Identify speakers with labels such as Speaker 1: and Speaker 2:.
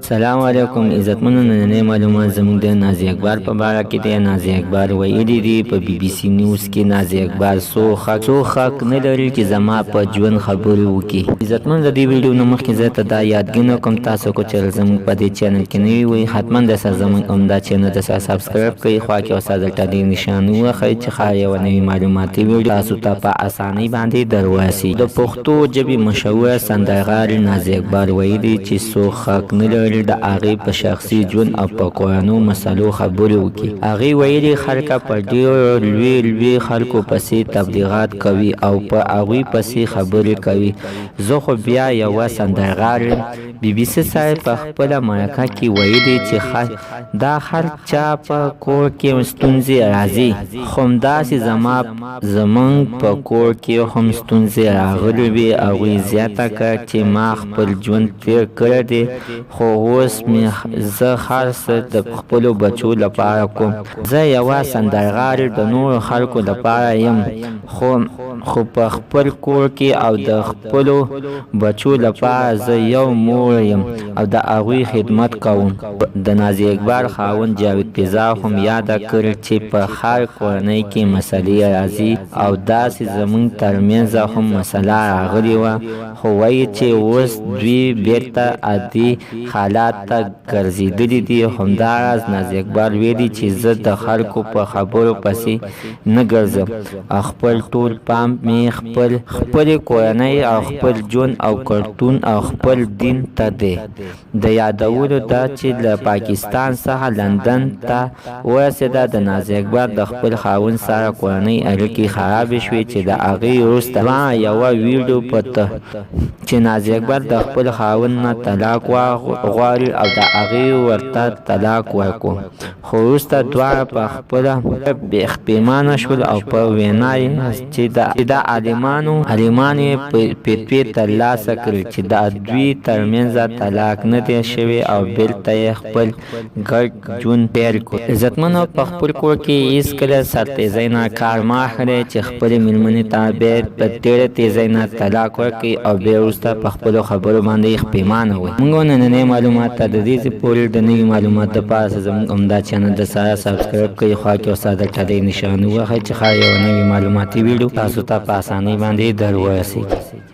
Speaker 1: سلام علیکم عزتمنو نننۍ معلومات زموږ د نازي اقبال په باره کې دی. نازي اقبال ویلي دي په بي بي سي نیوز کې نازي اقبال څو حق نه لري چې زما په ژوند خبرې وکړي. عزتمن د دې ویډیو نه مخکې زه ته دا یادګینه کوم تاسو کو چې زموږ په دې چینل کې نوي وي حتما د سره زموږ همدا چینل د سره سبسکرایب کړئ، خوا کې اوسه د ټلې نشان ووهئ چې ښایي یوه نوې معلوماتي ویډیو تاسو ته په اسانۍ باندې درورسي. د پښتو ژبې مشهوره سندرغاړي نازي اقبال ویلي چې څوک حق نه لري د هغې په شخصي ژوند او په کورنیو مسلو خبرې وکړي. هغې ویلي خلک په ډېرو لوی خلکو پسې تبلیغات کوي او په هغوی پسې خبرې کوي. زه خو بیا یوه سندرغاړی یم. بي بي سي صاحب په خپله مرکه کې ویلي چې دا هر چا په کور کې ستونزې راځي، خو همداسې زموږ په کور کې هم ستونزې راغلې وې. هغوی زیاته کړه چې ما خپل ژوند تېر کړی دی، خو اوس زه هر څه د خپلو بچو لپاره کوم. زه یوه سندرغاړې د نورو خلکو لپاره یم، خو په خپل کور کې او د خپلو بچو لپاره زه یو مور یم او د هغوی خدمت کوم. د نازي اقبال خاوند جاوید پیزا هم یاده کړې چې په هر کورنۍ کې مسلې راځي او داسې زموږ ترمنځ هم مسله راغلې وه، خو وایي چې اوس دوی بیرته عادي حالات ته ګرځېدلي دي. همداراز نازي اقبال ویلي چې زه د خلکو په خبرو پسې نه ګرځم او خپل ټول پام مې خپلې کورنۍ او خپل ژوند او کلتور او خپل دین ته دی. د یادولو ده چې له پاکستان څخه لندن ته ورسېده. د نازي اقبال د خپل خاوند سره کورنۍ اړیکې خرابې شوې چې د هغې وروسته ما یوه ویډیو پته چې نازي اقبال د خپل خاوند نه طلاق غواړي او د هغې ورته طلاق ورکړو، خو وروسته دواړه په خپله بېخپیمانه شول او په وینا یې چې د عالمانو یې فتوې ترلاسه کړې چې د دوی ترمنځ طلاق نه دی شوی او بېرته یې خپل ګډ ژوند پیل کړو. عزتمنو په خپل کور کې هېڅکله سرتېزۍ نه کار مه اخلئ چې خپلې مېرمنې ته بیا په ډېره تېزۍ نه طلاق ورکړئ او بیا وروسته په خپلو خبرو باندې خپیمانه وئ. موږ نننۍ معلومات ته د دې پورې د نوي معلوماتو دپاره زموږ همدا چینل د سره سبسکرایب کړئ، خوا کې اوسه د ټلې نشان ووهئ چې ښایي یوه نوې معلوماتي ویډیو تاسو ته په اسانۍ باندې درورسېږي.